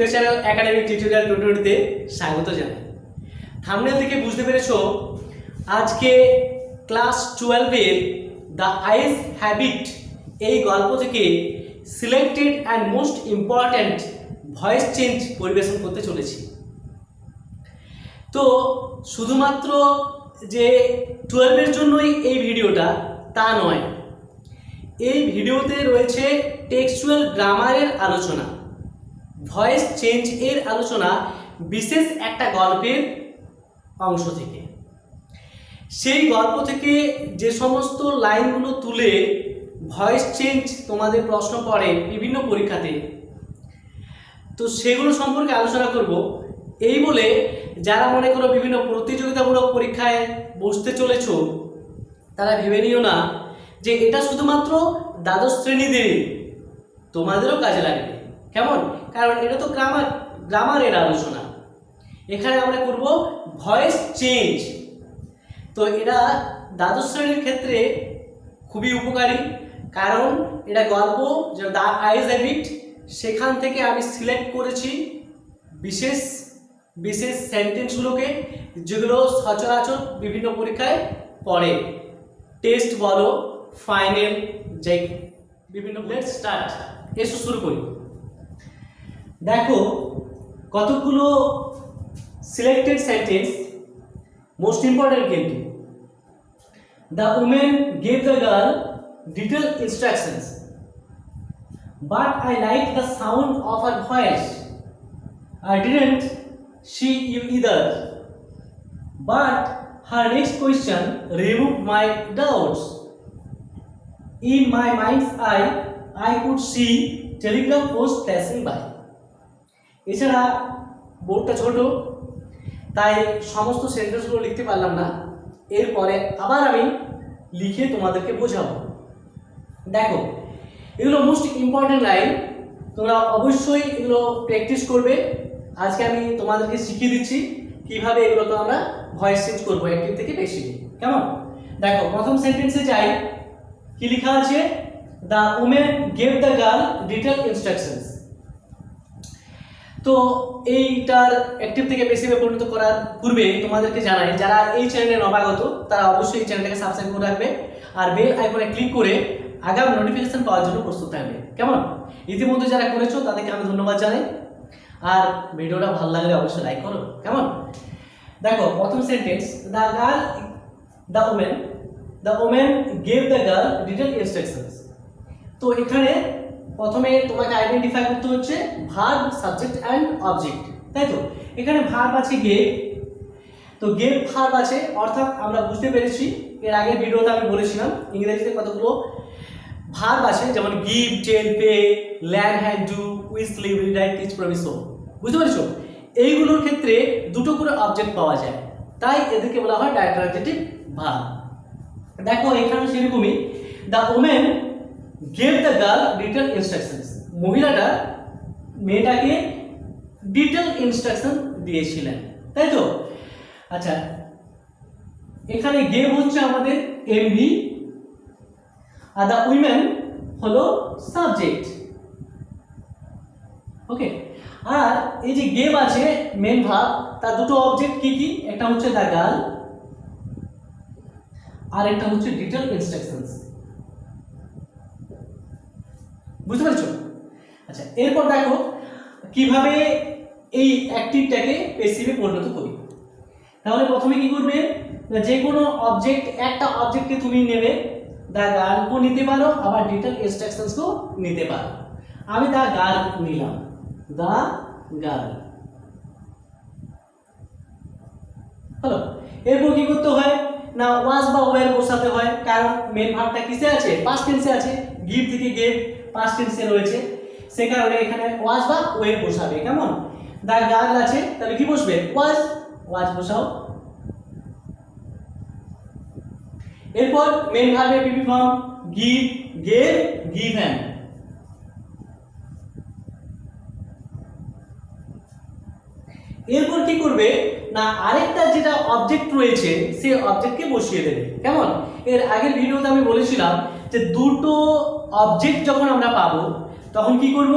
Education academic tutorial 2020 তে স্বাগত জানাই। থাম্বনেল থেকে বুঝতে পেরেছো আজকে ক্লাস 12 এর দ্য আইস হ্যাবিট এই গল্প থেকে selected and most important voice change পরিবেশন করতে চলেছি। তো শুধুমাত্র যে 12 এর জন্যই এই ভিডিওটা তা নয়, এই ভিডিওতে রয়েছে টেক্সচুয়াল গ্রামারের আলোচনা, ভয়েস চেঞ্জ এর আলোচনা বিশেষ একটা গল্পের অংশ থেকে। সেই গল্প থেকে যে সমস্ত লাইনগুলো তুলে ভয়েস চেঞ্জ তোমাদের প্রশ্ন পড়ে বিভিন্ন পরীক্ষাতে, তো সেগুলো সম্পর্কে আলোচনা করব। এই বলে যারা মনে করো বিভিন্ন প্রতিযোগিতামূলক পরীক্ষায় বসতে চলেছ, তারা ভেবে নিও না যে এটা শুধুমাত্র দ্বাদশ শ্রেণীদের, তোমাদেরও কাজে লাগবে। কেমন? কারণ এটা তো গ্রামারের আলোচনা, এখানে আমরা করব ভয়েস চেঞ্জ। তো এটা দ্বাদশ শ্রেণীর ক্ষেত্রে খুবই উপকারী, কারণ এটা গল্প যে দ্য আইস হ্যাবিট, সেখান থেকে আমি সিলেক্ট করেছি বিশেষ বিশেষ সেন্টেন্সগুলোকে যেগুলো সচরাচর বিভিন্ন পরীক্ষায় পড়ে, টেস্ট বলো, ফাইনাল, যে বিভিন্ন। লেটস স্টার্ট, এসো শুরু করি। দেখো কতগুলো সিলেক্টেড সেন্টেন্স, মোস্ট ইম্পর্টেন্ট কিন্তু। The women gave the girl detail instructions, but I like the sound of her voice. I didn't see you either, but her next question removed my doubts. In my mind's eye, I could see telegraph post passing by. এছাড়া বোর্ডটা ছোট, তাই সমস্ত সেন্টেন্সগুলো লিখতে পারলাম না। এরপরে আবার আমি লিখে তোমাদেরকে বোঝাবো। দেখো, এগুলো মোস্ট ইম্পর্টেন্ট লাইন, তোমরা অবশ্যই এগুলো প্র্যাকটিস করবে। আজকে আমি তোমাদেরকে শিখিয়ে দিচ্ছি কিভাবে এগুলোকে আমরা ভয়েস চেঞ্জ করবো একটিভ থেকে বেশি। কেমন? দেখো, প্রথম সেন্টেন্সে যাই, কি লেখা আছে? The women gave the girl detail instructions. তো এইটার অ্যাক্টিভ থেকে পেসিভে পরিণত করার পূর্বে তোমাদেরকে জানাই, যারা এই চ্যানেলে নবাগত তারা অবশ্যই এই চ্যানেলটাকে সাবস্ক্রাইব করে রাখবে আর বেল আইকনে ক্লিক করে আগাম নোটিফিকেশন পাওয়ার জন্য প্রস্তুত থাকবে। কেমন? ইতিমধ্যে যারা করেছো তাদেরকে আমি ধন্যবাদ জানাই, আর ভিডিওটা ভালো লাগলে অবশ্যই লাইক করো। কেমন? দেখো, প্রথম sentence, the women gave the girl detail instructions. তো এখানে প্রথমে তোমাকে আইডেন্টিফাই করতে হচ্ছে ভার্ব, সাবজেক্ট অ্যান্ড অবজেক্ট, তাই তো? এখানে ভার্ব আছে গেভ, তো গেভ ভার্ব আছে, অর্থাৎ আমরা বুঝতে পেরেছি, এর আগের ভিডিওতে আমি বলেছিলাম ইংরেজিতে কতগুলো ভার্ব আছে, যেমন give, tell, pay, land, hand, do, wish, leave, write, teach, promise. বুঝতে পেরেছো? এইগুলোর ক্ষেত্রে দুটো করে অবজেক্ট পাওয়া যায়, তাই এদেরকে বলা হয় ডাইরেক্ট ট্রানজিটিভ ভার্ব। দেখো এখানে সেরকমই, the women gave the girl detail instructions. মহিলাটা মেয়েটাকে ডিটেল ইনস্ট্রাকশন দিয়েছিলেন, তাই তো? আচ্ছা, এখানে গেভ হচ্ছে আমাদের এমভি, আর দ্য উইমেন হলো সাবজেক্ট। ওকে, আর এই যে গেভ আছে মেন ভার্ব, তার দুটো অবজেক্ট কি কি? একটা হচ্ছে দ্য গার্ল আর একটা হচ্ছে ডিটেল ইনস্ট্রাকশনস। বুঝতে পারছো? আচ্ছা, এরপর দেখো কিভাবে এই অ্যাক্টিভটাকে পেসিভে পরিণত করি। তাহলে প্রথমে কি করবে? যে কোনো অবজেক্ট, একটা অবজেক্টকে তুমি নেবে, দ্য গার্লকেও নিতে পারো, আবার ডিটেল ইনস্ট্রাকশনসকেও নিতে পারো। আমি দ্য গার্ল নিলাম, দ্য গার্ল। হলো, এরপর কি করতে হয় না, ওয়াজ বা ওয়ার বসাতে হয়, কারণ মেন ভার্বটা কিসে আছে? পাস্ট টেন্সে আছে। গিভ থেকে গেভ পাস্ট টেন্সে রয়েছে, সে কারণে এখানে ওয়াজ বা ওয়ার বসাবে। কেমন? দ্য গার্ল আছে, তাহলে কি বসবে? ওয়াজ, ওয়াজ বসাও। এরপর মেন ভার্বের PP form give, gave, given. এরপর কি করবে না, আরেকটা যেটা অবজেক্ট রয়েছে সেই অবজেক্টকে বসিয়ে দেবে। কেমন? এর আগের ভিডিওতে আমি বলেছিলাম যে দুটো অবজেক্ট যখন আমরা পাবো তখন কি করব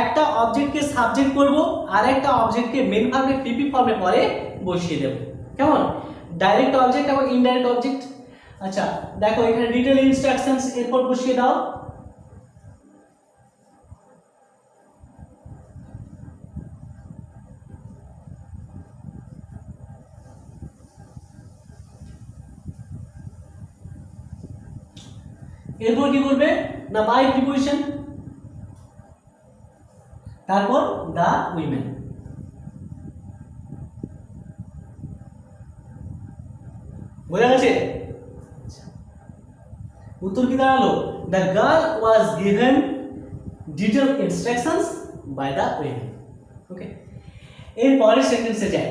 একটা অবজেক্টকে সাবজেক্ট করব আর একটা অবজেক্টকে মেন ভার্বের পিপি ফর্মে পরে বসিয়ে দেব। কেমন? ডাইরেক্ট অবজেক্ট এবং ইনডাইরেক্ট অবজেক্ট। আচ্ছা দেখো এখানে ডিটেইল ইনস্ট্রাকশনস এরপর বসিয়ে দাও। এরপর কি করবে না বাই প্রিপোজিশন, তারপর দা উইমেন। বোঝা গেছে? উত্তর কি দাঁড়ালো? The girl was given detail instructions by the women. Okay, এর পরের সেন্টেন্সে যায়,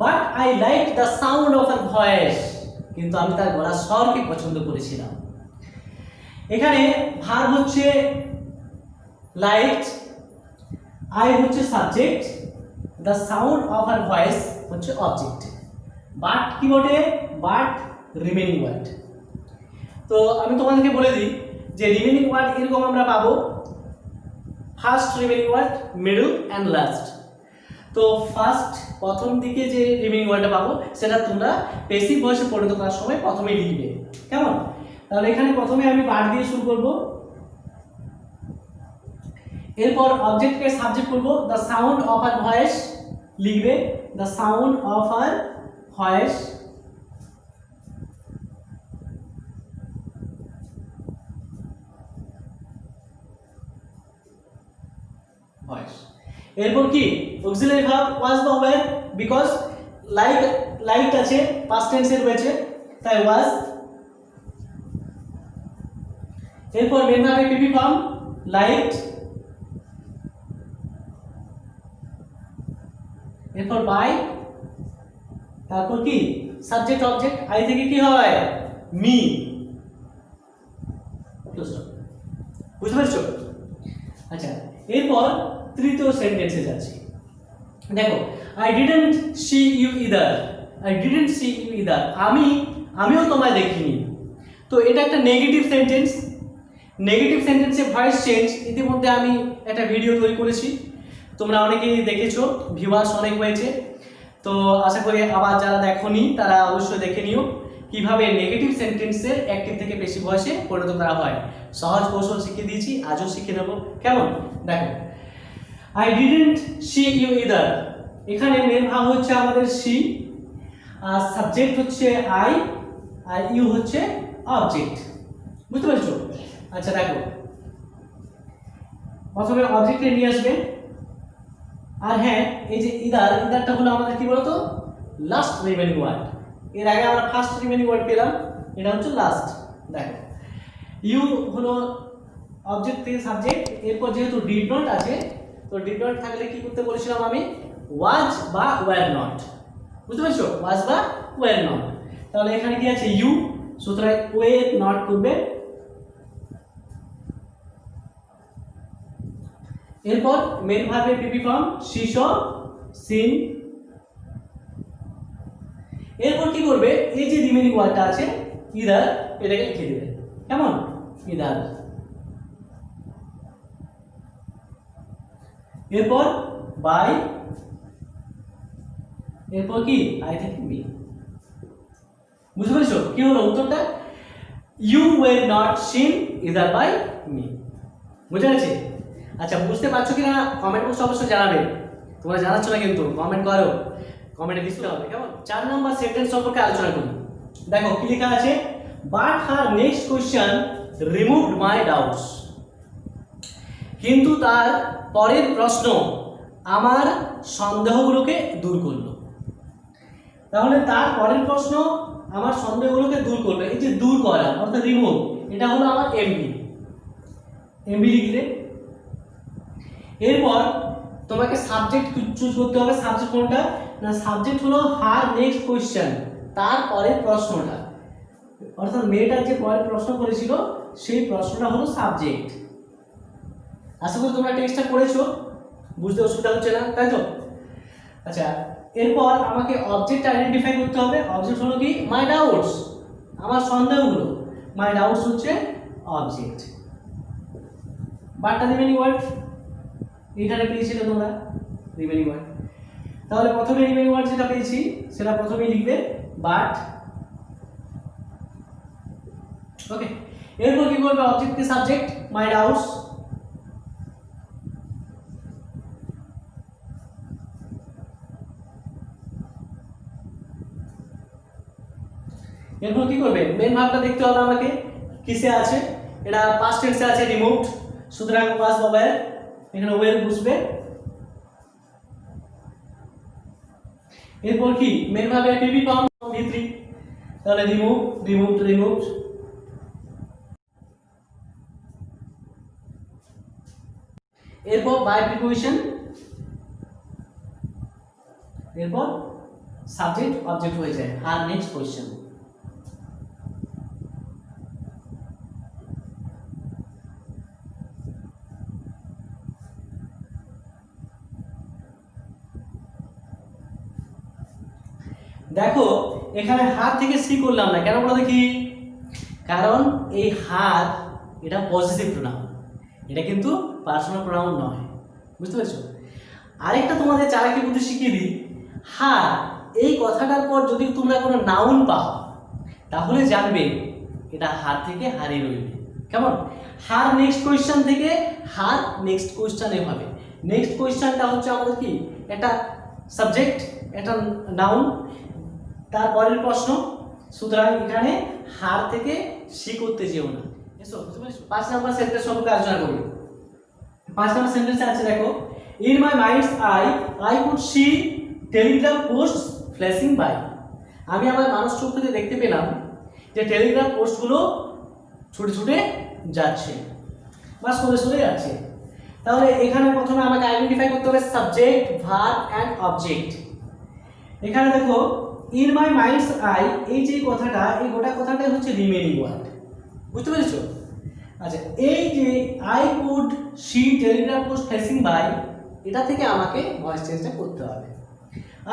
but I like the sound of her voice, কিন্তু আমি তার গলার স্বরকে পছন্দ করেছিলাম। এখানে ভার্ব হচ্ছে লাইকড, আই হচ্ছে subject, the sound of her voice হচ্ছে অবজেক্ট। বাট কি বটে? But remaining word. তো আমি তোমাদেরকে বলে দিই যে রিমেনিং ওয়ার্ড এরকম আমরা পাবো first remaining word, middle and last. তো ফার্স্ট প্রথম দিকে যে রিমেনিং ওয়ার্ডটা পাবো সেটা তোমরা প্যাসিভ ভয়েসে পরিণত করার সময় প্রথমেই লিখবে। কেমন? তাহলে এখানে প্রথমে আমি বাট দিয়ে শুরু করব, এরপর অবজেক্টকে সাবজেক্ট করব, the sound of her voice লিখবে, the sound of her voice. এরপর কি অক্সিলারি ভার্ব ওয়াজ বা ওয়্যার, বিকজ লাইক আছে পাস্ট টেন্সে রয়েছে তাই ওয়াজ। এরপর মেন ভার্বের পিপি ফর্ম লাইকড, এরপর বাই, তারপর কি সাবজেক্ট অবজেক্ট, আই থেকে কি হয় মি। বুঝতে পারছো? আচ্ছা এরপর তৃতীয় সেন্টেন্সে যাচ্ছি। দেখো I didn't see you either, I didn't see you either, আমিও তোমায় দেখিনি। তো এটা একটা নেগেটিভ সেন্টেন্স। নেগেটিভ সেন্টেন্সে ভয়েস চেঞ্জ ইতিমধ্যে আমি একটা ভিডিও তৈরি করেছি, তোমরা অনেকেই দেখেছো, ভিউয়ার্স অনেক হয়েছে। তো আশা করি আবার যারা দেখোনি তারা অবশ্যই দেখে নিও কিভাবে নেগেটিভ সেন্টেন্সের অ্যাক্টিভ থেকে বেশি ভয়েসে পরিণত করা হয়। সহজ কৌশল শিখিয়ে দিয়েছি, আজও শিখে নেবো। কেমন? দেখো I didn't see you either, এখানে মেন ভাব হচ্ছে আমাদের সি, আর সাবজেক্ট হচ্ছে আই, আর ইউ হচ্ছে অবজেক্ট। বুঝতে পারছো? আচ্ছা দেখো প্রথমে অবজেক্টে নিয়ে আসবে, আর হ্যাঁ এই যে ইদারটা হলো আমাদের কি বলতো লাস্ট রিমেনিং ওয়ার্ড। এর আগে আমরা ফার্স্ট রিমেনিং ওয়ার্ড পেলাম, এটা হচ্ছে লাস্ট। দেখো ইউ হলো অবজেক্ট থেকে সাবজেক্ট, এরপর যেহেতু ডিড নট আছে তো ডিড নট থাকলে কি করতে বলেছিলাম আমি ওয়াজ বা ওয়্যার নট। বুঝতে পারছো? ওয়াজ বা ওয়্যার নট। তাহলে এখানে কি আছে ইউ, সুতরাং ওয়্যার নট করবে। এরপর মেন ভার্বের পিপি ফর্ম সি স সিন। এরপর কি করবে এই যে রিমেনিং ওয়ার্ডটা আছে ইদার, এটাকে লিখে দিবে। কেমন? ইদার। এরপর বাই, এরপর কি আই থেকে মি। বুঝতে পেরেছো কি হলো উত্তরটা? You were not seen either by me. বুঝে গেছে? আচ্ছা বুঝতে পারছো কিনা কমেন্ট বক্সে অবশ্যই জানাবে। তোমরা জানাচ্ছ না কিন্তু কমেন্ট করো, কমেন্টে দিতে হবে। কেমন? 4 নম্বর সেন্টেন্স সম্পর্কে আলোচনা করি। দেখো কি লেখা আছে, but her next question removed my doubts, কিন্তু তার পরের প্রশ্ন আমার সন্দেহগুলোকে দূর করলো। তাহলে তার পরের প্রশ্ন আমার সন্দেহগুলোকে দূর করবে। এই যে দূর করা অর্থাৎ রিমুভ, এটা হলো আমার এমবি লিখলে। এরপর তোমাকে সাবজেক্ট চুজ করতে হবে। সাবজেক্ট কোনটা? না সাবজেক্ট হলো হার নেক্সট কোশ্চেন, তার পরের প্রশ্নটা, অর্থাৎ মেয়েটার যে পরের প্রশ্ন করেছিল সেই প্রশ্নটা হলো সাবজেক্ট। আশা করি তোমরা টেক্সটটা পড়েছো, বুঝতে অসুবিধা হচ্ছে না, তাই তো? আচ্ছা এরপর আমাকে অবজেক্ট আইডেন্টিফাই করতে হবে। অবজেক্ট হলো কি মাই ডাউটস, আমার সন্দেহগুলো। মাই ডাউটস হচ্ছে অবজেক্ট। বাটটা রিমেনিং ওয়ার্ড এখানে পেয়েছিলে তোমরা রিমেনিং ওয়ার্ড। তাহলে প্রথমে রিমেনিং ওয়ার্ড যেটা পেয়েছি সেটা প্রথমেই লিখবে বাট। ওকে, এরপর কি করবে, অবজেক্টকে সাবজেক্ট মাই হাউস, এরপর কি করবে, মেন ভাবটা দেখতে হবে আমাকে কিসে আছে, এটা পাস্ট টেন্সে আছে রিমুভড, সুতরাং ওয়াজ ওভার, এখানে ওয়েল বুঝবে। এরপর কি মেন ভাবে পিবি ফর্ম v3, তাহলে রিমুভ রিমুভড রিমুভড। এরপর বাই প্রিপোজিশন, এরপর সাবজেক্ট অবজেক্ট হয়ে যায়। আর নেক্সট কোশ্চেন, দেখো এখানে হাত থেকে সি করলাম না কেন বলো দেখি, কারণ এই হাত এটা পজিটিভ প্রোনাউন, এটা কিন্তু পার্সোনাল প্রোনাউন নয়, বুঝতে পেরেছো। আরেকটা তোমাদের চালাকি বুদ্ধি শিখিয়ে দিই, হাত এই কথাটার পর যদি তোমরা কোনো নাউন পাও তাহলে জানবে এটা হাত থেকে হারিয়ে রইবে। কেমন, হার নেক্সট কোয়েশ্চেন থেকে হাত নেক্সট কোয়েশ্চেনে হবে। নেক্সট কোয়েশ্চেনটা হচ্ছে আমাদের কি, একটা সাবজেক্ট, একটা নাউন, তারপরের প্রশ্ন, সুতরাং এখানে হার থেকে সি করতে যেও না। এসো বুঝতে পেরেছো। 5 নাম্বার সেন্টেন্স সম্পর্কে আলোচনা করি। 5 নাম্বার সেন্টেন্সে আছে দেখো, in my minds I could see telegram post flashing by. আমি আমার মানুষ চোখে দেখতে পেলাম যে টেলিগ্রাম পোস্টগুলো ছুটে ছুটে যাচ্ছে বা সরে সরে যাচ্ছে। তাহলে এখানে প্রথমে আমাকে আইডেন্টিফাই করতে হবে সাবজেক্ট, ভার্ব অ্যান্ড অবজেক্ট। এখানে দেখো ইন মাই মাইন্ডস আই, এই যে কথাটা, এই গোটা কথাটাই হচ্ছে রিমেনিং ওয়ার্ড, বুঝতে পেরেছো। আচ্ছা, এই যে I could see telegram post flashing by, এটা থেকে আমাকে ভয়েস চেঞ্জটা করতে হবে।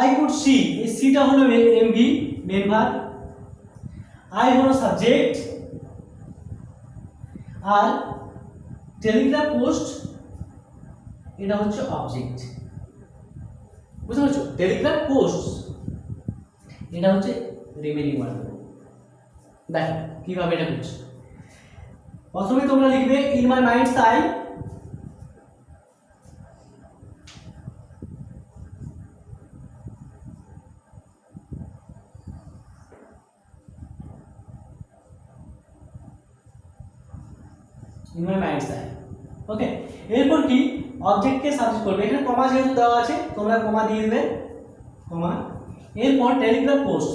আই কুড সি, এই সিটা হলো এমভি মেন ভার্ব, আই হলো সাবজেক্ট, আর টেলিগ্রাম পোস্ট এটা হচ্ছে অবজেক্ট, বুঝতে পারছো। টেলিগ্রাম পোস্ট এটা হচ্ছে রিমেনিং ওয়ার্ড। দেখো কিভাবে এটা করছো। প্রথমে তোমরা লিখবে in my minds I, in my minds I. Okay, এরপর কি অবজেক্টকে সাবজেক্ট করবে, এখানে কমা যেহেতু দেওয়া আছে তোমরা কমা দিয়ে দিবে, কমা। এরপর টেলিগ্রাম পোস্ট,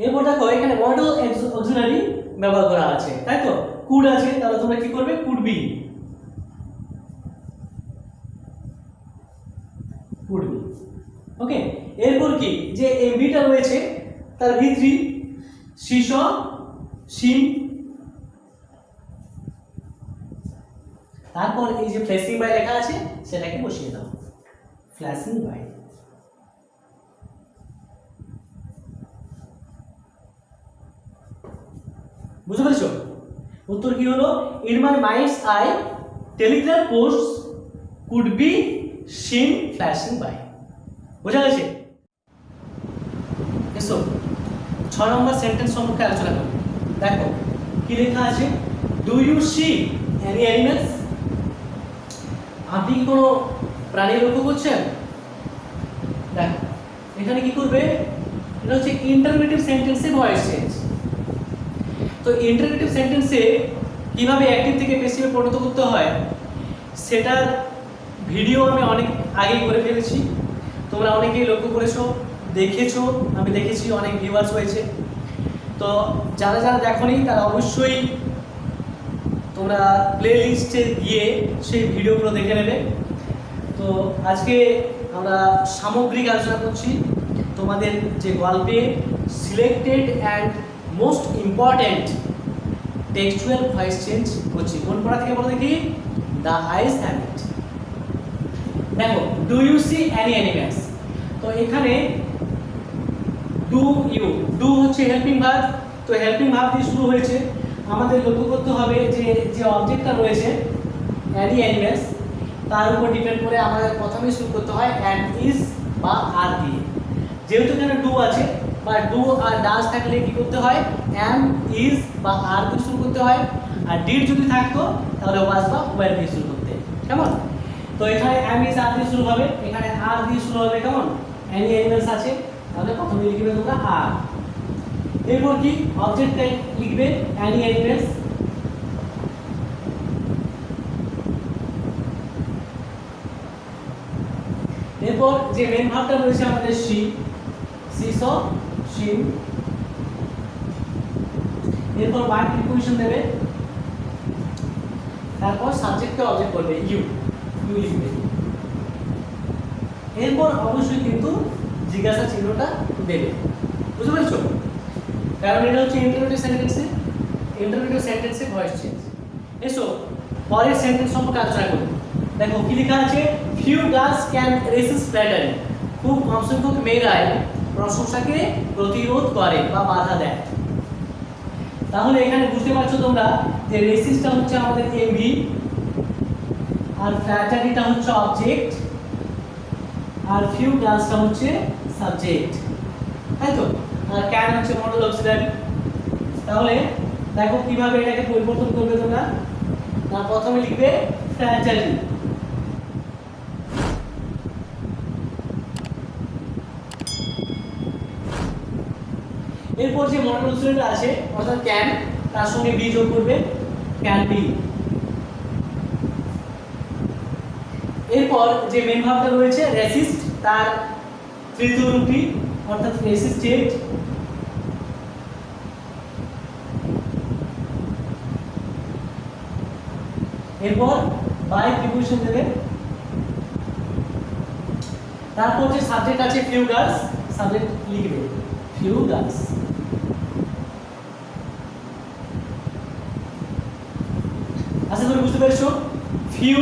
এরপর দেখো এখানে মডেল অক্সিলারি ব্যবহার করা আছে, তাই তো। কুড আছে, তাহলে তোমরা কি করবে, কুড বি, কুড বি। ওকে, এরপর কি যে এমভিটা রয়েছে তার v3 শীর্ষ সিম, তারপর এই যে ফ্ল্যাশিং বাই লেখা আছে সেটাকে বসিয়ে দাও, ফ্ল্যাশিং বাই। বুঝতে পেরেছো। উত্তর কি হলো, in my minds I telegram post could be seen flashing by. বোঝা গেছে। এসো 6 নম্বর সেন্টেন্স সম্পর্কে আলোচনা করি। দেখো কি লেখা আছে, do you see any animals. আপনি কি কোনো প্রাণী লক্ষ্য করছেন। দেখো এখানে কি করবে, এটা হচ্ছে ইন্টারোগেটিভ সেন্টেন্সে ভয়েস চেঞ্জ। তো ইন্টারোগেটিভ সেন্টেন্সে কিভাবে অ্যাক্টিভ থেকে প্যাসিভে পরিণত করতে হয় সেটার ভিডিও আমি অনেক আগেই করে ফেলেছি, তোমরা অনেকেই লক্ষ্য করেছো, দেখেছো, আমি দেখেছি, অনেক ভিউয়ার্স হয়েছে। তো যারা যারা দেখোনি তারা অবশ্যই তোমরা প্লে লিস্টে গিয়ে সেই ভিডিওগুলো দেখে নেবে। তো আজকে আমরা সামগ্রিক আলোচনা করছি তোমাদের যে গল্পে selected and most important textual voice change করছি। কোন পড়া থেকে বলো দেখি, দ্য আইস হ্যাভ ইট। দেখো do you see any animals, তো এখানে ডু ইউ, ডু হচ্ছে হেল্পিং ভার্ব, তো হেল্পিং ভার্ব দিয়ে শুরু হয়েছে। আমাদের লক্ষ্য করতে হবে যে যে অবজেক্টটা রয়েছে অ্যানি অ্যানিমেলস, তার উপর ডিপেন্ড করে আমাদের প্রথমেই শুরু করতে হয় অ্যান্ড ইজ বা আর দিয়ে। যেহেতু এখানে ডু আছে বা ডু আর ডাজ থাকলে কি করতে হয়, অ্যাম ইজ বা আর দিয়ে শুরু করতে হয়, আর ডিড যদি থাকতো তাহলে ওয়াজ বা ওয়্যার দিয়ে শুরু করতে, কেমন? তো এখানে অ্যাম ইজ আর দিয়ে শুরু হবে, এখানে আর দিয়ে শুরু হবে, কেমন? অ্যানি অ্যানিমেলস আছে, তাহলে প্রথমে লিখবে তোমরা আর। এরপর কি অবজেক্টটা লিখবে অ্যানি অ্যানিমেলস, এরপর যে মেন ভার্বটা রয়েছে আমাদের সি, সি স শিম, এরপর ভার্ব প্রিপোজিশন দেবে, তারপর সাবজেক্টকে অবজেক্ট করবে ইউ, ইউ লিখবে। এরপর অবশ্যই কিন্তু জিজ্ঞাসা চিহ্নটা দেবে, বুঝতে পেরেছো? কারণ এটা হচ্ছে ইন্টারোগেটিভ সেন্টেন্সে, ইন্টারোগেটিভ সেন্টেন্সে ভয়েস চেঞ্জ। এসো পরের সেন্টেন্স সম্পর্কে আলোচনা করি। দেখো কি লেখা আছে, few girls can resist flattery, খুব কম সংখ্যক মেয়েরাই প্রশংসাকে প্রতিরোধ করে বা বাধা দেয়। তাহলে এখানে বুঝতে পারছো তোমরা যে রেসিস্টটা হচ্ছে আমাদের এমভি, আর ফ্ল্যাটারিটা হচ্ছে অবজেক্ট, আর ফিউ গার্লসটা হচ্ছে সাবজেক্ট, তাই তো? আর ক্যান হচ্ছে মডেল অক্সিলারি। তাহলে দেখো কিভাবে এটাকে পরিবর্তন করবে তোমরা, না প্রথমে লিখবে ফ্র্যাটারি, এরপর যে মডেল অক্সিলারিটা আছে অর্থাৎ ক্যান, তার সঙ্গে বি যোগ করবে, ক্যান বি। এরপর যে মেন ভার্বটা রয়েছে রেসিস্ট, তার তৃতীয় রূপটি অর্থাৎ রেসিস্টেড, এরপর বাই প্রিপোজিশন দেবে। তারপর যে সাবজেক্ট আছে ফিউ গার্লস, সাবজেক্ট লিখবে ফিউ গার্লস। আশা করি বুঝতে পেরেছো। Few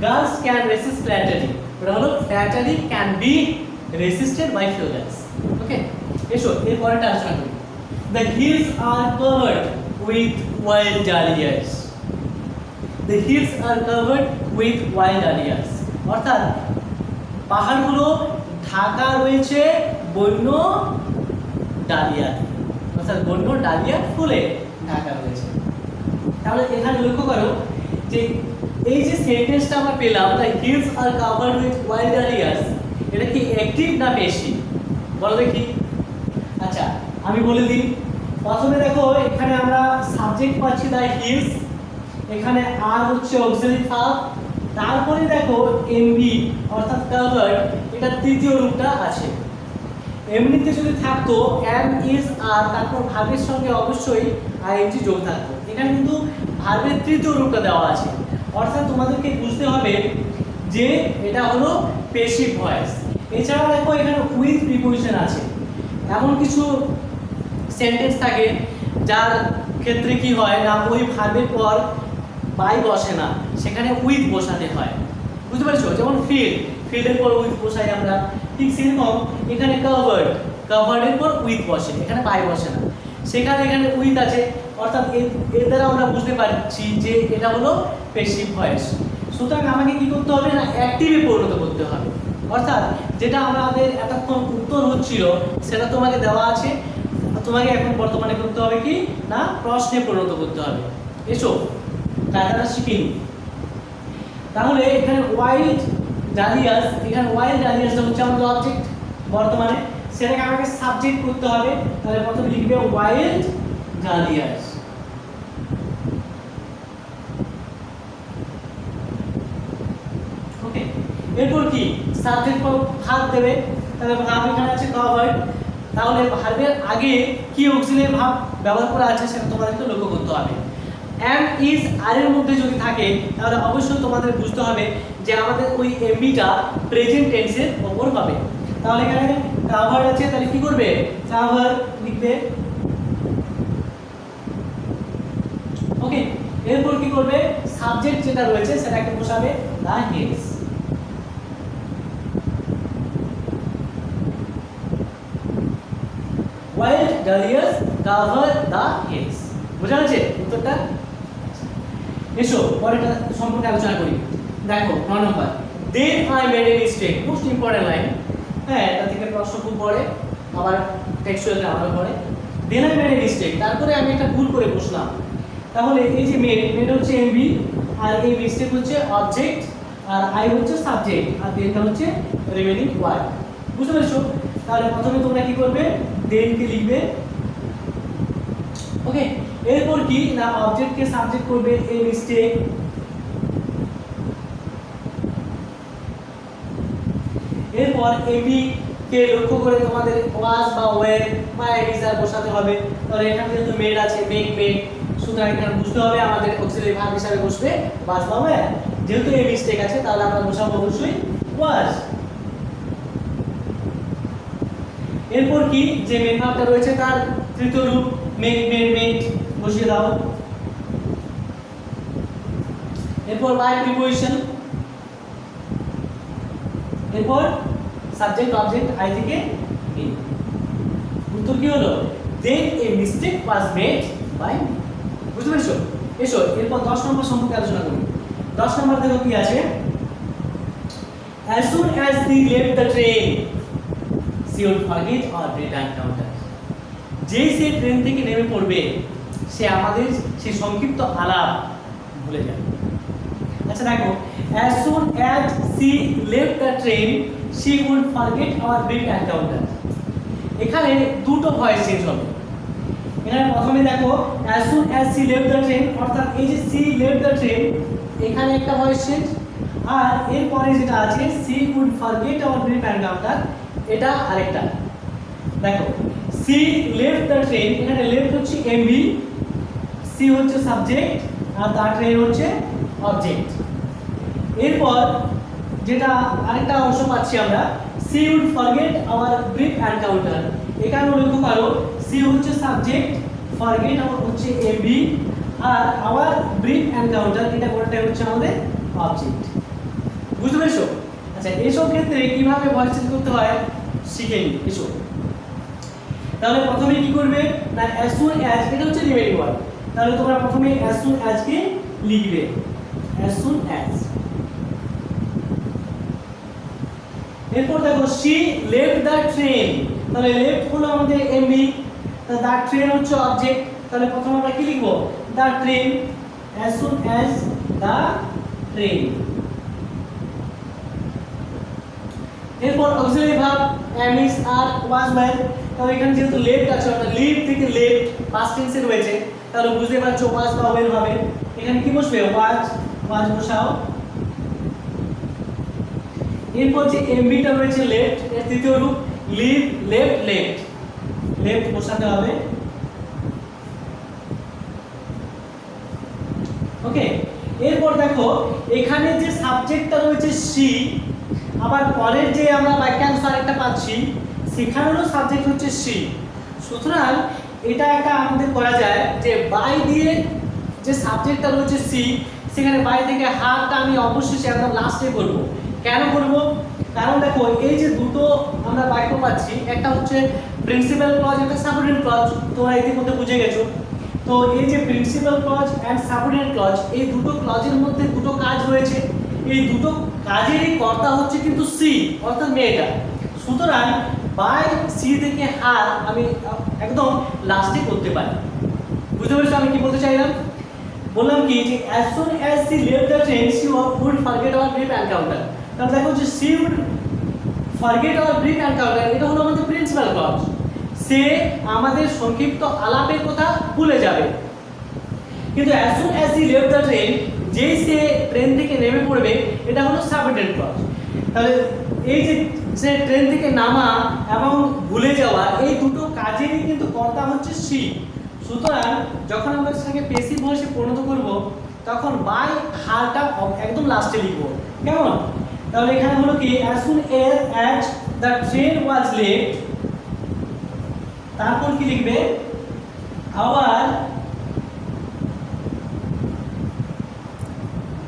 girls can resist flattery, এটা হলো flattery can be resisted by few girls. Okay, এসো এর পরেরটা আলোচনা করি। The hills are covered with wild dahlias, the hills are covered with wild dahlias, অর্থাৎ পাহাড়গুলো ঢাকা রয়েছে বন্য ডালিয়া, অর্থাৎ বন্য ডালিয়া ফুলে ঢাকা রয়েছে। তাহলে এখানে লক্ষ্য করো যে এই যে সেন্টেন্সটা আমরা পেলাম, the hills are covered with wild dahlias, এটা কি অ্যাক্টিভ না প্যাসিভ বলো দেখি? আচ্ছা আমি বলে দিই। প্রথমে দেখো এখানে আমরা সাবজেক্ট পাচ্ছি the hills, এখানে আর হচ্ছে অক্সিলারি ভার্ব, তারপরে দেখো এমবি অর্থাৎ কভার্ড, এটা তৃতীয় রূপটা আছে। এমনিতে যদি থাকতো এম ইজ আর, তারপর ভার্বের সঙ্গে অবশ্যই আইএনজি যোগ থাকতো, এখানে কিন্তু ভার্বের তৃতীয় রূপটা দেওয়া আছে, অর্থাৎ তোমাদেরকে বুঝতে হবে যে এটা হলো প্যাসিভ ভয়েস। এছাড়া দেখো এখানে উইথ প্রিপোজিশন আছে। এমন কিছু সেন্টেন্স থাকে যার ক্ষেত্রে কি হয় না, ওই ভার্বের পর বাই বসে না, সেখানে উইথ বসাতে হয়, বুঝতে পারছো? যেমন ফিল্ড, ফিল্ডের পর উইথ বসাই আমরা, ঠিক সেরকম এখানে কভার্ড, কভার্ডের পর উইথ বসে, এখানে বাই বসে না, সেখানে এখানে উইথ আছে, অর্থাৎ এর দ্বারা আমরা বুঝতে পারছি যে এটা হলো প্যাসিভ ভয়েস। সুতরাং আমাকে কি করতে হবে না, অ্যাক্টিভে পরিণত করতে হবে, অর্থাৎ যেটা আমাদের এতক্ষণ উত্তর হচ্ছিল সেটা তোমাকে দেওয়া আছে, তোমাকে এখন বর্তমানে করতে হবে কি না, প্রশ্নে পরিণত করতে হবে। এসো কায়দাটা শিখে নিই। তাহলে এখানে ওয়াইল্ড ডালিয়াস, এখানে ওয়াইল্ড ডালিয়াসটা হচ্ছে আমাদের অবজেক্ট বর্তমানে, সেটাকে আমাকে সাবজেক্ট করতে হবে। তাহলে প্রথমে লিখবে ওয়াইল্ড ডালিয়াস, ওকে। এরপর কি সাবজেক্ট পর ভার্ব দেবে, তাহলে ভার্ব এখানে আছে কভার্ড, তাহলে ভার্বের আগে কি অক্সিলারি ভার্ব ব্যবহার করা আছে সেটা তোমাদেরকে লক্ষ্য করতে হবে। এম ইজ আর এর মধ্যে যদি থাকে তাহলে অবশ্যই তোমাদের বুঝতে হবে যে আমাদের ওই এমবিটা প্রেজেন্ট টেন্সের ওপর হবে। তাহলে এখানে কাভার আছে, তাহলে কি করবে, কাভার লিখবে, ওকে। এরপর কি করবে, সাবজেক্ট যেটা রয়েছে সেটাকে বসাবে the hills. Darius covered the hills. বুঝা গেছে উত্তরটা? এসো পরেরটা সম্পর্কে আলোচনা করি। দেখো 9 নম্বর, then I made a mistake, most important line. হ্যাঁ, এটা থেকে প্রশ্ন খুব পড়ে, আবার টেক্সচুয়াল গ্রামার পড়ে। then I made a mistake, তারপরে আমি একটা ভুল করে বসলাম। তাহলে এই যে মেড হচ্ছে এমবি, আর এই মিস্টেক হচ্ছে অবজেক্ট, আর আই হচ্ছে সাবজেক্ট, আর দেনটা হচ্ছে রিমেইনিং ওয়ার্ড। বুঝতে পেরেছো? তাহলে প্রথমে তোমরা কি করবে, দেন কে লিখবে। ওকে, এরপর কি না অবজেক্ট কে সাবজেক্ট করবে এই মিস্টেক, এরপর এবি কে লক্ষ্য করে তোমাদের ওয়াজ বা ওয়ের বা এডিসার বসাতে হবে। তাহলে এখানে যেহেতু মেড আছে, মেক মেড, সুতরাং এখানে বুঝতে হবে আমাদের অক্সিলারি ভার্ব হিসেবে বসবে ওয়াজ বা ওয়ের। যেহেতু এই মিস্টেক আছে তাহলে আমরা বসাবো অবশ্যই ওয়াজ। এরপর কি যে মেন ভার্বটা রয়েছে তার তৃতীয় রূপ মেক মেড মেড বসিয়ে দাও। এরপর বাই প্রিপোজিশন, এরপর সাবজেক্ট অবজেক্ট আই থেকে বি। উত্তর কি হলো, then a mistake was made by me। বুঝতে পেরেছো? এসো এরপর 10 নম্বর সম্পর্কে আলোচনা করি। 10 নম্বর দেখো কি আছে, as soon as she left the train she would forget or read encounter। যেই সে ট্রেন থেকে নেমে পড়বে সে আমাদের সেই সংক্ষিপ্ত আলাপ ভুলে যাবে। আচ্ছা দেখো, as soon as she left the train she would forget our brief encounter। এখানে দুটো ভয়েস চেঞ্জ হবে। এখানে প্রথমে দেখো as soon as she left the train, অর্থাৎ এই যে she left the train এখানে একটা ভয়েস চেঞ্জ, আর এরপরে যেটা আছে she would forget our brief encounter এটা আরেকটা। দেখো she left the train, এখানে left হচ্ছে এমবি, she হচ্ছে সাবজেক্ট, আর the train হচ্ছে অবজেক্ট। এরপর যেটা আরেকটা অংশ পাচ্ছি আমরা, she would forget our brief encounter। এখানে লক্ষ্য করো she হচ্ছে সাবজেক্ট, forget হচ্ছে এমবি, আর our brief encounter এটা কোনটাই হচ্ছে আমাদের অবজেক্ট। বুঝতে পেরেছো? আচ্ছা এইসব ক্ষেত্রে কিভাবে ভয়েস চেঞ্জ করতে হয় শিখে নিই। এসো তাহলে প্রথমে কি করবে না as soon as এটা হচ্ছে রিমেইনিং ওয়ার্ড, তাহলে তোমরা প্রথমে as soon as কে লিখবে as soon as। এরপর দেখো she left the train, তাহলে left হলো আমাদের এমবি, তাহলে the train হচ্ছে অবজেক্ট, তাহলে প্রথমে আমরা কি লিখব the train, as soon as the train। এরপর auxiliary verb am is are was were, তাহলে এখানে যেহেতু left আছে অর্থাৎ লিভ থেকে left past tense এ রয়েছে, তাহলে বুঝতে পারছো was বা were হবে। এখানে কি বসবে was বসাও। এরপর যে এমবিটা রয়েছে লেফট, এর তৃতীয় রূপ লিভ লেফট লেফট, লেফট বসাতে হবে। ওকে, এরপর দেখো এখানে যে সাবজেক্টটা রয়েছে সি, আবার পরের যে আমরা বাক্যাংশ আরেকটা পাচ্ছি সেখানেরও সাবজেক্ট হচ্ছে সি। সুতরাং এটা একটা আমাদের করা যায় যে বাই দিয়ে যে সাবজেক্টটা রয়েছে সি, সেখানে বাই থেকে হারটা আমি অবশ্যই একদম লাস্টে করব। কেন করব? কারণ দেখো এই যে দুটো আমরা বাক্য পাচ্ছি, একটা হচ্ছে প্রিন্সিপাল ক্লজ, একটা সাবঅর্ডিনেট ক্লজ, তোমরা ইতিমধ্যে বুঝে গেছো। তো এই যে principal clause and subordinate clause, এই দুটো ক্লজের মধ্যে দুটো কাজ রয়েছে, এই দুটো কাজেরই কর্তা হচ্ছে কিন্তু সি অর্থাৎ মেয়েটা। সুতরাং বাই সি থেকে হার আমি একদম লাস্টে করতে পারি। বুঝতে পেরেছো আমি কি বলতে চাইলাম? বললাম কি যে as soon as she left the train she would forget our brief encounter। তাহলে দেখো যে she would forget our brief encounter এটা হলো আমাদের প্রিন্সিপাল ক্লজ, সে আমাদের সংক্ষিপ্ত আলাপের কথা ভুলে যাবে। কিন্তু as soon as she left the train, যেই সে ট্রেন থেকে নেমে পড়বে এটা হলো সাবঅর্ডিনেট ক্লজ। তাহলে এই যে সে ট্রেন থেকে নামা এবং ভুলে যাওয়া এই দুটো কাজেরই কিন্তু কর্তা হচ্ছে সি। সুতরাং যখন আমরা সেটাকে প্যাসিভ ভয়েসে পরিণত করব তখন বাই হারটা একদম লাস্টে লিখব। কেমন? তাহলে এখানে হলো কি as soon as the train was late, তারপর কি লিখবে our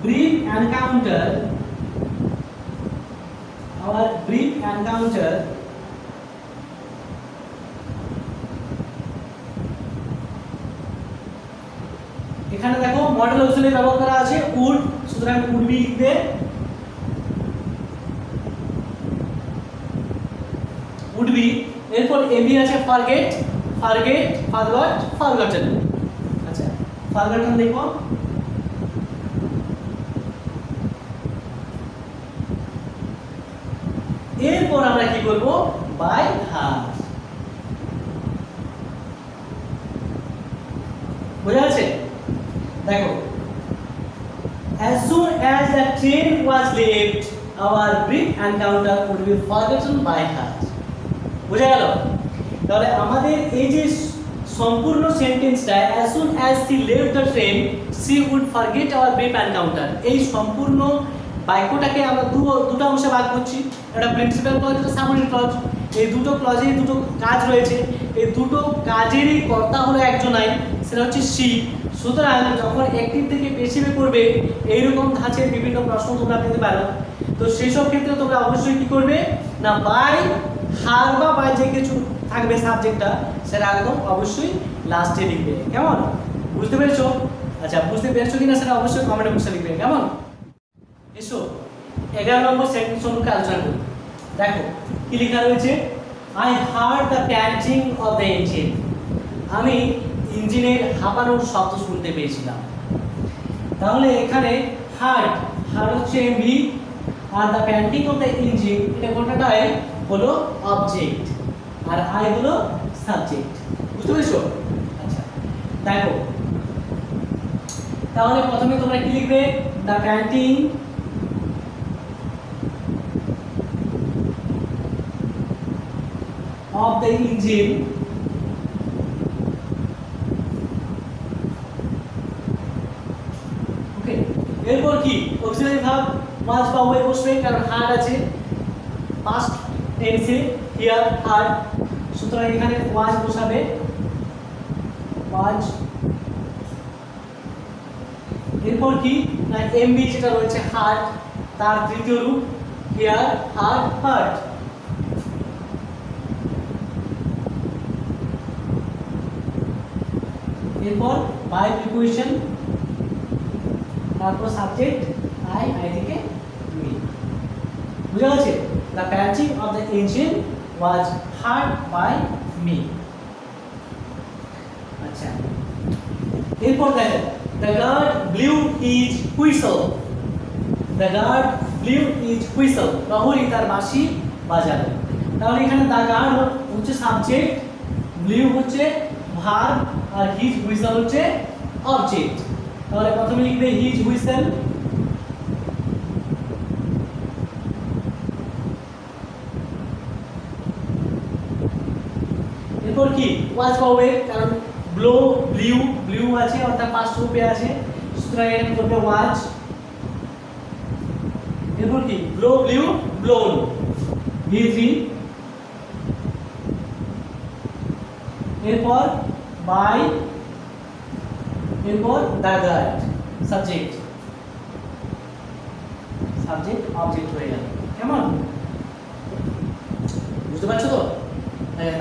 brief encounter এখানে দেখো মডেল অক্সিলারি ব্যবহার করা আছে উড, সুতরাং উড বি লিখবে। Would be. এরপর এমবি আছে ফরগেট, ফরগেট, ফরগট, ফরগটেন। আচ্ছা, ফরগটেন দেখো। এরপর আমরা কি করব, বাই হার্ট। বুঝা যাচ্ছে? দেখো, as soon as the train was left our brief encounter would be forgotten by heart। বুঝা গেল? তাহলে আমাদের এই যে সম্পূর্ণ সেন্টেন্সটা as soon as she left the train she would forget our brief encounter, এই সম্পূর্ণ বাক্যটাকে আমরা দুটো অংশে ভাগ করছি, একটা প্রিন্সিপাল ক্লজ, একটা সাবঅর্ডিনেট ক্লজ। এই দুটো ক্লজে দুটো কাজ রয়েছে, এই দুটো কাজেরই কর্তা হলো একজনাই, সেটা হচ্ছে সি। সুতরাং যখন অ্যাক্টিভ থেকে পেসিভে করবে এইরকম ধাঁচের বিভিন্ন প্রশ্ন তোমরা পেতে পারো। তো সেই সব ক্ষেত্রে তোমরা অবশ্যই কি করবে না, বাই হার বা বাই যে কিছু থাকবে সাবজেক্টটা সেটা একদম অবশ্যই লাস্টে লিখবে। কেমন? বুঝতে পেরেছো? আচ্ছা, বুঝতে পেরেছো কিনা সেটা অবশ্যই কমেন্ট বক্সে লিখবে। কেমন? এসো 11 নম্বর সেন্টেন্স সম্পর্কে আলোচনা করি। দেখো কি লেখা রয়েছে, I hard the painting of the engine. আমি ইঞ্জিনের হাঁপানোর শব্দ শুনতে পেয়েছিলাম। তাহলে এখানে হার্ড, হার্ড হচ্ছে MV, are the painting of the engine এটা কোনটাই হলো অবজেক্ট, আর আই হলো সাবজেক্ট। বুঝতে পেরেছো? আচ্ছা, দেখো তাহলে প্রথমে তোমরা কি লিখবে, the painting of the engine ওকে। এরপর কি অক্সিলারি ভার্ব ওয়াজ বা ওয়ে বসবে, কারণ হার্ড আছে পাস্ট টেন্সে, হিয়ার হার্ড, সুতরাং এখানে ওয়াজ বসাবে, ওয়াজ। এরপর কি না এমবি যেটা রয়েছে হার্ড, তার তৃতীয় রূপ হিয়ার হার্ড হার্ড। এরপর বাই প্রিপোজিশন, তারপর সাবজেক্ট আই, আই থেকে মি। বুঝা গেছে? The patching of the engine was heard by me. আচ্ছা, এরপর দেখো, the guard blew his whistle. The guard blew his whistle, প্রহরী তার বাঁশি বাজালো। তাহলে এখানে দ্য গার্ড হচ্ছে সাবজেক্ট, ব্লিউ হচ্ছে ভার্ব, আর হিজ হুইসল হচ্ছে অবজেক্ট। তাহলে প্রথমে লিখবে হিজ হুইসল, এরপর কি ওয়াজ পাবে, কারণ ব্লো ব্লিউ, ব্লিউ আছে অর্থাৎ পাস্ট রূপে আছে, সুতরাং এখানে করবে ওয়াজ। এরপর কি ব্লো ব্লিউ ব্লোন, ভি3। এরপর বাই, এরপর the guard, subject, subject object হয়ে গেল। কেমন? বুঝতে পারছো তো?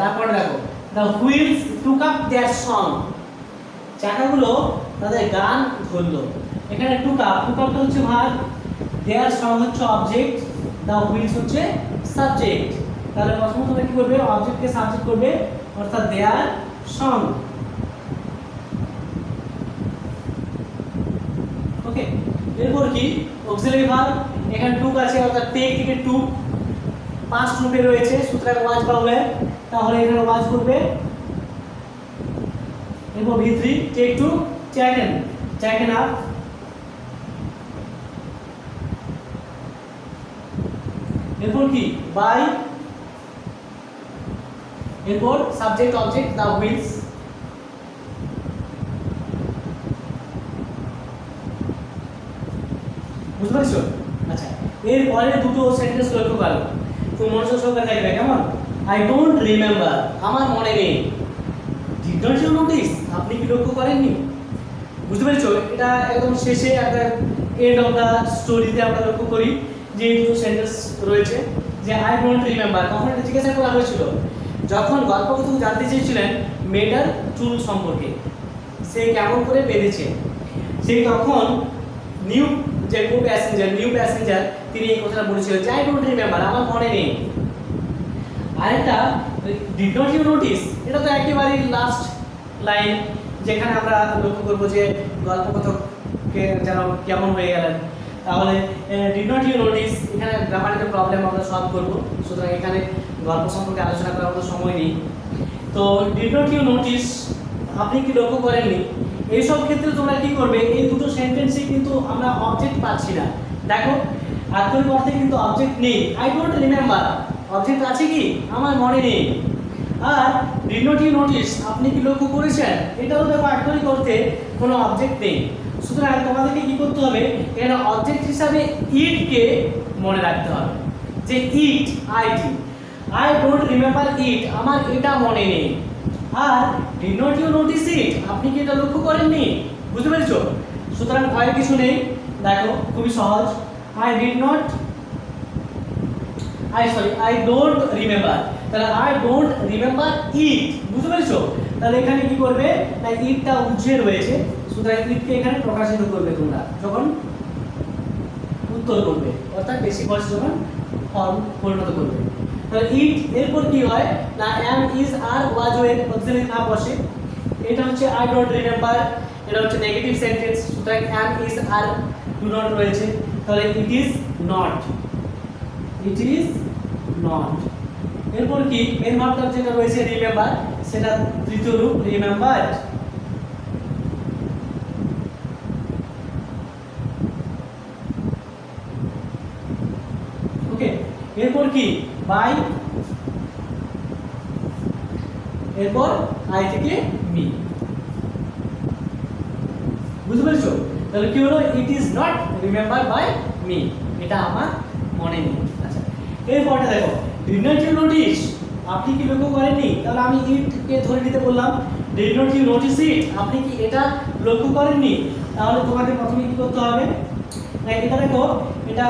তারপরে দেখো, the wheels took up their song. চাকাগুলো তাদের গান ধরলো। এখানে টুক আপ, টুক আপটা হচ্ছে ভার্ব, দেয়ার সং হচ্ছে অবজেক্ট, দ্য হুইলস হচ্ছে সাবজেক্ট। তাহলে প্রথমে তোমরা কি করবে, অবজেক্টকে সাবজেক্ট করবে, অর্থাৎ দেয়ার সং। ওকে। এরপর কি অক্সিলারি ভার্ব, এখানে টুক আছে অর্থাৎ টেক থেকে টুক, পাস্ট রূপে রয়েছে, সুতরাং ওয়াজ পাবে, তাহলে এখানে ওয়াজ করবে। এরপর ভি3 take to taken, taken up. এরপর কি বাই, এরপর সাবজেক্ট অবজেক্ট দ্য হুইলস। বুঝতে পারছো? আচ্ছা, এর পরে দুটো সেন্টেন্স লক্ষ্য করো, তো মনোযোগ সহকারে দেখবে। কেমন? আই ডোন্ট রিমেম্বার, আমার মনে নেই। ডিড নট ইউ নোটিস, আপনি কি লক্ষ্য করেননি? বুঝতে পেরেছো? এটা একদম শেষে একটা এন্ড অফ দ্য স্টোরিতে আমরা লক্ষ্য করি যে এই দুটো সেন্টেন্স রয়েছে, যে আই ডোন্ট রিমেম্বার। কখন এটা জিজ্ঞাসা করা হয়েছিল? যখন গল্পকথক জানতে চেয়েছিলেন মেয়েটার চুল সম্পর্কে, সে কেমন করে বেঁধেছে। সেই তখন নিউ প্যাসেঞ্জার তিনি এই কথাটা বলেছিলেন যে আই ডোন্ট রিমেম্বার, আমার মনে নেই। আরেকটা ডিড নট ইউ নোটিস, এটা তো একেবারেই লাস্ট লাইন, যেখানে আমরা লক্ষ্য করবো যে গল্পকথককে যেন কেমন হয়ে গেলেন। তাহলে ডিড নট ইউ নোটিস, এখানে গ্রামাটিক্যাল প্রবলেম আমরা সলভ করবো, সুতরাং এখানে গল্প সম্পর্কে আলোচনা করার মতো সময় নেই। তো ডিড নট ইউ নোটিস, আপনি কি লক্ষ্য করেননি? এইসব ক্ষেত্রে তোমরা কি করবে, এই দুটো সেন্টেন্সে কিন্তু আমরা অবজেক্ট পাচ্ছি না। দেখো আক্ষরিক অর্থে কিন্তু অবজেক্ট নেই। আই ডোন্ট রিমেম্বার, অবজেক্ট আছে কি? আমার মনে নেই। আর ডিড নট ইউ নোটিস, আপনি কি লক্ষ্য করেছেন, এটাও দেখো আক্ষরিক অর্থে কোনো অবজেক্ট নেই। সুতরাং তোমাদেরকে কি করতে হবে, এখানে অবজেক্ট হিসাবে ইট কে মনে রাখতে হবে, যে ইট, আই ডোন্ট রিমেম্বার ইট, আমার এটা মনে নেই। আর ডিড নট ইউ নোটিস ইট, আপনি কি এটা লক্ষ্য করেননি? বুঝতে পেরেছো? সুতরাং ভয়ের কিছু নেই। দেখো খুবই সহজ, আই ডোন্ট রিমেম্বার, তাহলে আই ডোন্ট রিমেম্বার ইট। বুঝতে পেরেছো? তাহলে এখানে কি করবে না, ইটটা উজ্জ্বল রয়েছে, সুতরাং ইটকে এখানে প্রকাশিত করবে তোমরা যখন উত্তর করবে, অর্থাৎ বেশি ভয়েস যখন ফর্ম পরিণত করবে। তাহলে ইট এরপর কি হয় না, am is are was were auxiliary verb বসে। এটা হচ্ছে আই ডোন্ট রিমেম্বার, এটা হচ্ছে নেগেটিভ সেন্টেন্স, সুতরাং am is are do not রয়েছে, তাহলে ইট ইজ নট। এরপর কি মেন ভার্বটা যেটা রয়েছে রিমেম্বার, সেটা তৃতীয় রূপ রিমেম্বারড। ওকে, এরপর কি বাই, এরপর আই থেকে মি। বুঝতে পেরেছো? তাহলে কি হলো, it is not remember by me, এটা আমার মনে নেই। আচ্ছা, এরপরটা দেখো ডিড নট ইউ নোটিস, আপনি কি লক্ষ্য করেননি? তাহলে আমি ইট কে ধরে নিতে বললাম, ডিড নট ইউ নোটিস ইট, আপনি কি এটা লক্ষ্য করেননি? তাহলে তোমাকে প্রথমে কি করতে হবে, এটা দেখো এটা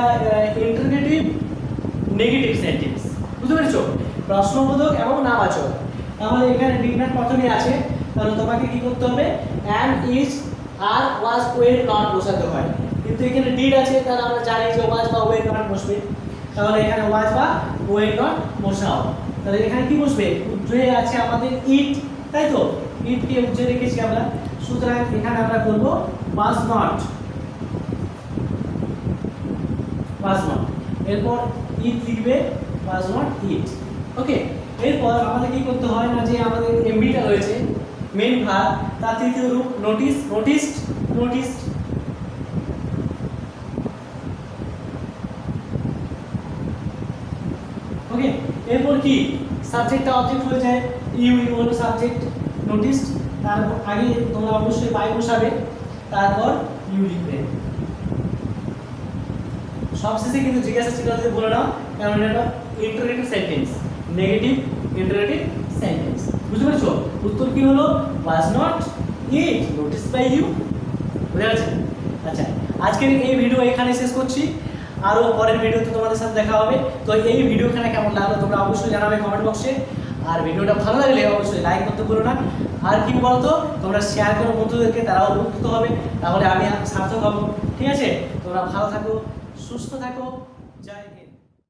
ইন্টারোগেটিভ নেগেটিভ সেন্টেন্স। বুঝতে পেরেছো? প্রশ্নবোধক এবং নামবাচক। তাহলে এখানে ডিড নট প্রথমে আছে, তাহলে তোমাকে কি করতে হবে, am is are was ওয়ের not বসাতে হয়, কিন্তু এখানে ডিড আছে, তাহলে আমরা জানি যে ওয়াজ বা ওয়ের নট বসবে। তাহলে এখানে ওয়াজ বা ওয়ের নট বসাও। তাহলে এখানে কি বসবে, উজ্জ্বলে আছে আমাদের ইট, তাই তো? ইট কে উজ্জ্বলে রেখেছি আমরা, সুতরাং এখানে আমরা করব ওয়াজ নট। এরপর ইট লিখবে, ওয়াজ নট ইট। ওকে, এরপর আমাদের কি করতে হয় না, যে আমাদের এমবিটা রয়েছে মেন ভার্ব, তার তৃতীয় রূপ নোটিসড। ওকে, এরপর কি সাবজেক্টটা অবজেক্ট হয়ে যায়, ইউ হলো সাবজেক্ট, নোটিসড, তারপর আগে তোমরা অবশ্যই বাই বসাবে, তারপর ইউ লিখবে। সবশেষে কিন্তু জিজ্ঞাসা ছিল যে বলে নাও, কারণ এটা interrogative sentence, negative interrogative sentence. বুঝতে পেরেছো? উত্তর কি হলো, was not it noticed by you. বুঝা গেছে? আচ্ছা, আজকের এই ভিডিও এখানে শেষ করছি, আরও পরের ভিডিওতে তোমাদের সাথে দেখা হবে। তো এই ভিডিওখানে কেমন লাগলো তোমরা অবশ্যই জানাবে কমেন্ট বক্সে, আর ভিডিওটা ভালো লাগলে অবশ্যই লাইক করতে ভুলো না। আর কি বলতো, তোমরা শেয়ার করো বন্ধুদেরকে, তারাও উপকৃত হবে, তাহলে আমি সার্থক হব। ঠিক আছে? তোমরা ভালো থাকো, সুস্থ থাকো, জয় হিন্দ।